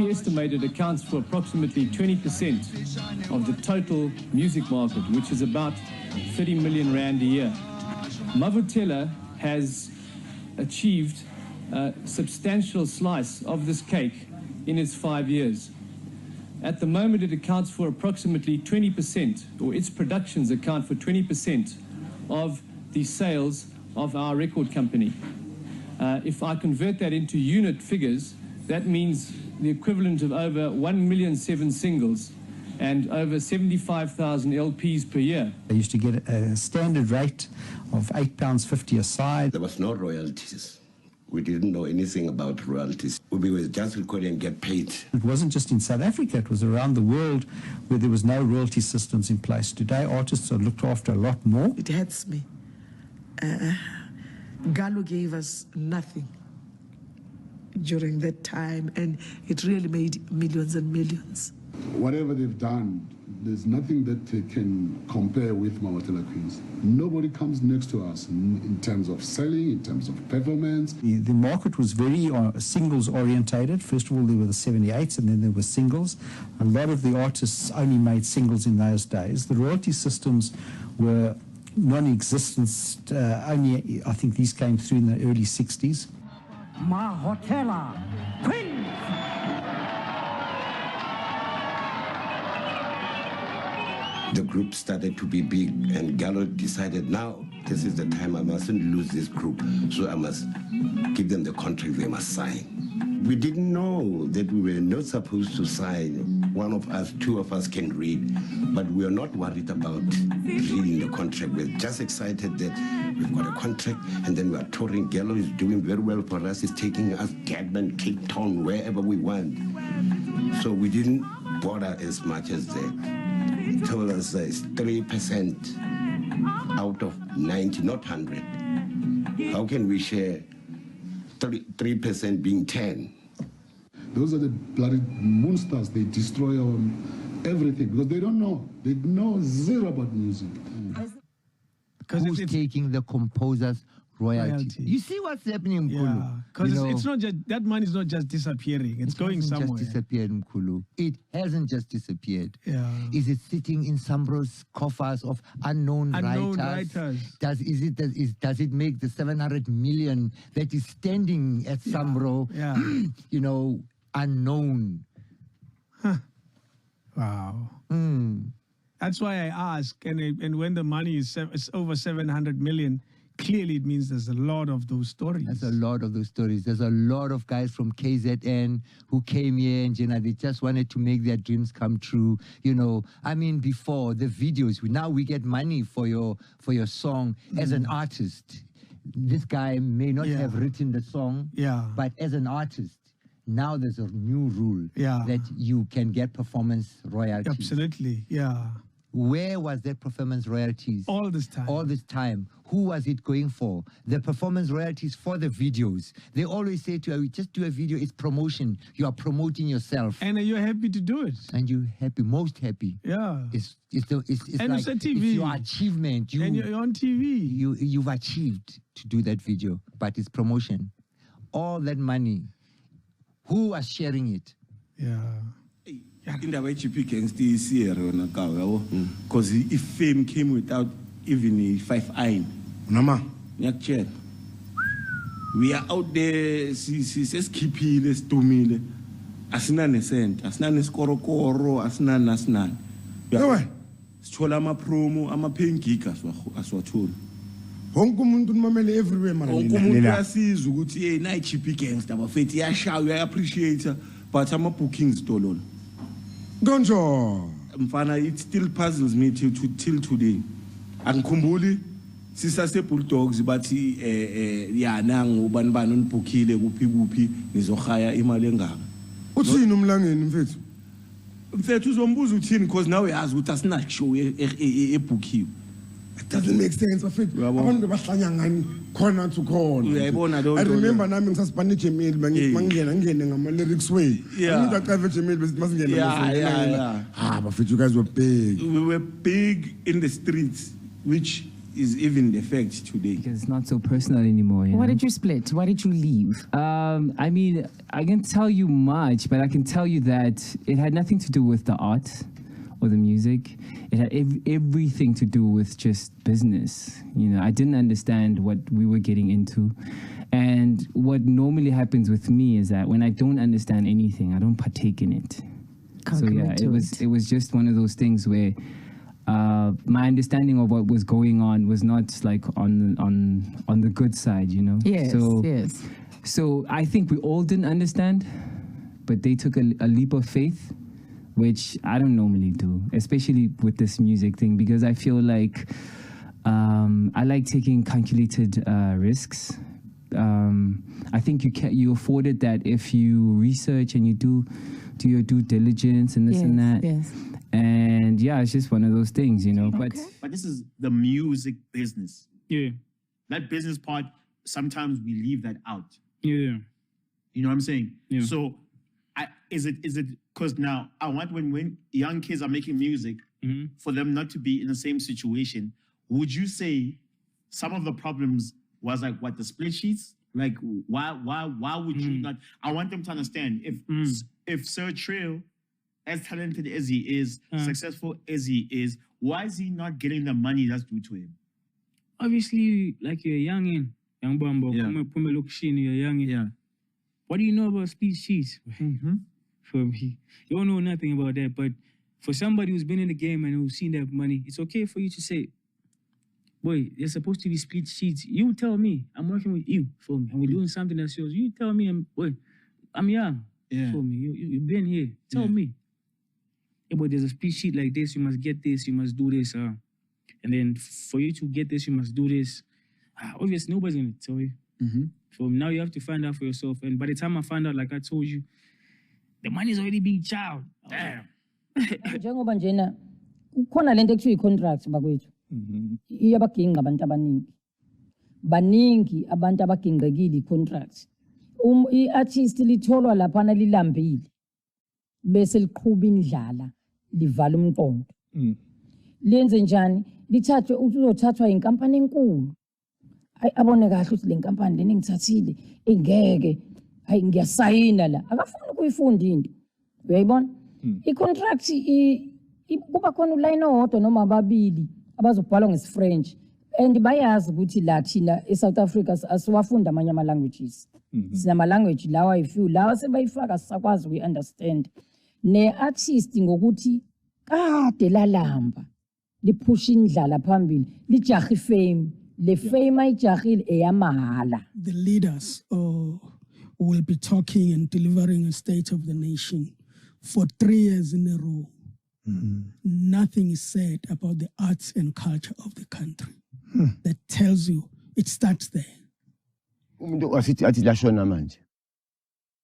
we estimate it accounts for approximately 20% of the total music market, which is about 30 million rand a year. Mavutela has achieved a substantial slice of this cake in its 5 years. At the moment, it accounts for approximately 20%, or its productions account for 20% of the sales of our record company. If I convert that into unit figures, that means the equivalent of over 1,000,007 singles and over 75,000 LPs per year. They used to get a standard rate of £8.50 a side. There was no royalties. We didn't know anything about royalties. We were just recording and get paid. It wasn't just in South Africa, it was around the world where there was no royalty systems in place. Today, artists are looked after a lot more. It hurts me. Gallo gave us nothing during that time, and it really made millions and millions. Whatever they've done, there's nothing that can compare with Mawatela Queens. Nobody comes next to us in terms of selling, in terms of performance. The market was very singles orientated. First of all, there were the 78s, and then there were singles. A lot of the artists only made singles in those days. The royalty systems were non-existent. Only, I think these came through in the early 60s. Mawatela Queens! The group started to be big, and Gallo decided, now this is the time, I mustn't lose this group, so I must give them the contract they must sign. We didn't know that we were not supposed to sign. One of us, two of us can read, but we are not worried about reading the contract. We're just excited that we've got a contract, and then we are touring. Gallo is doing very well for us. He's taking us Durban, Cape Town, wherever we want. So we didn't bother as much as that. He told us it's 3% out of 90, not 100. How can we share 3% being 10? Those are the bloody monsters. They destroy everything because they don't know. They know zero about music. Who's taking the composer's royalty? You see what's happening, Mkhulu? Yeah, because it's not just, that money is not just disappearing. It's going somewhere. It hasn't just disappeared, Mkhulu. It hasn't just disappeared. Yeah. Is it sitting in Sambro's coffers of unknown writers? Does it make the 700 million that is standing at Sambro, you know, unknown? Huh. Wow. That's why I ask, and when the money is over 700 million, clearly it means there's a lot of those stories. There's a lot of those stories. There's a lot of guys from KZN who came here and they just wanted to make their dreams come true. You know, I mean, before the videos, now we get money for your song as an artist. This guy may not have written the song, but as an artist, now there's a new rule that you can get performance royalties. Absolutely, yeah. Where was that performance royalties? All this time. All this time. Who was it going for? The performance royalties for the videos. They always say to you, just do a video, it's promotion. You are promoting yourself. And you're happy to do it. And you're happy, most happy. Yeah. It's and like, it's a TV. It's your achievement. And you're on TV. You've achieved to do that video, but it's promotion. All that money, who was sharing it? Yeah. Indaba ye-GP Gangster isiyero nakawo yabo because if fame came without even a 5 iron. Nama ngiyakutshela we are out there sesikhipile sidumile asina nesent asina nesikorokoro asina nasinani yawe sithola ama promo ama paying gig aswathola wonke umuntu umamele everywhere mara wonke umuntu uyasiza ukuthi hey na i-GP Gangster bafethi iyashaya uya-appreciate but ama bookings dololo Gonjo. Mfana, it still puzzles me till today. Angikhumbuli sisase Bulldogs bathi nangu ubani bani onibhukile kuphi nizohaya imali engaka. Uthini umlangeni mfethu? Mfethu uzombuza uthini because now uyazi ukuthi asina show ebhukiwe. It doesn't make sense mfethu. Abantu bahlanya ngani khona to khona. Uyayibona lo. I remember nami ngisasibhani Jemil ngingene ngama lyrics way. Ngithi aqave Jemil bese masingene yeah. Bafethu you guys were big. We were big in the streets which is even the fact today. Because it's not so personal anymore. Why did you split? Why did you leave? I mean, I can tell you much, but I can tell you that it had nothing to do with the art or the music. It had everything to do with just business. I didn't understand what we were getting into. And what normally happens with me is that when I don't understand anything, I don't partake in it. It was just one of those things where my understanding of what was going on was not like on the good side, Yes, yes. So I think we all didn't understand, but they took a leap of faith, which I don't normally do, especially with this music thing, because I feel like I like taking calculated risks. I think you afforded that if you research and you do your due diligence and this and that. Yes. And yeah, it's just one of those things, But this is the music business. Yeah. That business part, sometimes we leave that out. Yeah. You know what I'm saying? Yeah. So, is it because now I want when young kids are making music, for them not to be in the same situation. Would you say some of the problems was like what the split sheets? Like why would you not? I want them to understand if Sir Trill, as talented as he is, successful as he is, why is he not getting the money that's due to him? Obviously, like you're young Bambo, you're young. Yeah. What do you know about split sheets? For me, you don't know nothing about that. But for somebody who's been in the game and who's seen that money, it's okay for you to say, boy, there's supposed to be split sheets. You tell me, I'm working with you for me, and we're doing something that's yours. You tell me, I'm young. Yeah. For me, you've been here. Tell me. Yeah, but there's a split sheet like this. You must get this. You must do this. And then for you to get this, you must do this. Obviously, nobody's gonna tell you. So now you have to find out for yourself. And by the time I found out, like I told you, the money's already being chowed. Damn. Njengoba njena kukhona lento ekuthiwa i-contract bakwethu. Iyabaginqa abantu baningi abantu abagingqekile i-contract. I-artist litholwa laphana lilambile bese liqhuba indlala livala umqondo. Lenze njani? Lithathwe uzothathwa inkampani enkulu. Abone kahle ukuthi le nkampani leni ngithathile ingeke ngiyasayina la akafuni ukuyifunda into uyayibona i-contract kuba khona uline owodwa noma ababili abazobhalwa ngesi-French and bayazi ukuthi la thina e-South Africa asiwafunda amanye ama-languages sinama-language lawa ayi-few lawa sebayifaka sisakwazi ukuyi-understand ne-artist ngokuthi kade lalamba liphusha indlala phambili lijaha ifame le fame ayijahile eyamahala. The leaders will be talking and delivering a state of the nation for 3 years in a row. Nothing is said about the arts and culture of the country. That tells you it starts there. Umuntu asithi athi lashona manje.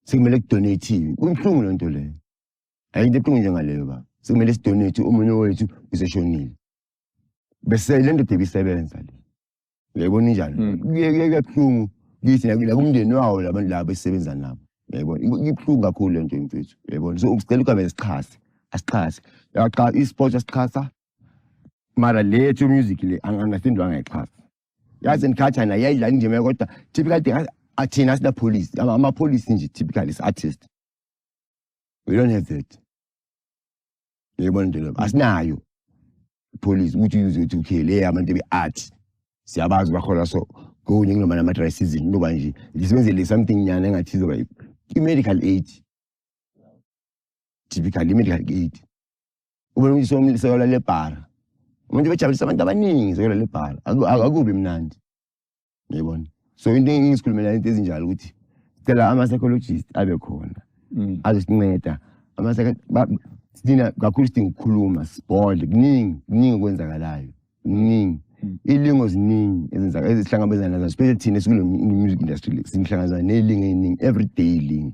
Sekumele kudonate. Kunhlungu lento leyo. Ayinto ebuhlungu njengaleyo baba. Sekumele sidonate umunye wethu useshonile. Bese lento debisebenza le. Uyayibona njani? Kuyabuhlungu kithi nakumndeni wawo labantu labo esebenza nabo. Uyayibona? Ibuhlungu kakhulu lento mfethu. Uyayibona? So ucela ukube esichase. Asichase. Yaqa i-sport asichasa. Mara lethu music le angasindwa ngexhasa. Yazi enculture na yayidlala indima kodwa typically athina sida police ama police nje typically is artist. We don't have that. Uyayibona nje lapha asinayo police ukuthi use ukuthi ukhele abantu be-art siyabazi bahola so go ngiloma nama dry season ngoba nje lisebenzele something nyana engathi zoba i-medical aid typically medical aid ubona ukuthi somliseyola lebhara umuntu bejabulisa abantu abaningi soyola lebhara akubi mnandi uyayibona so into engisikhulumela into ezinjalo ukuthi cela ama-psychologist abe khona azosinceda sina kakhulu sidinga ukukhuluma sibhodle kuningi okwenzakalayo kuningi ilingo ziningi ezihlangabezana nazo especially thina sikule music industry sihlangabezana nelingo eningi everyday ilingo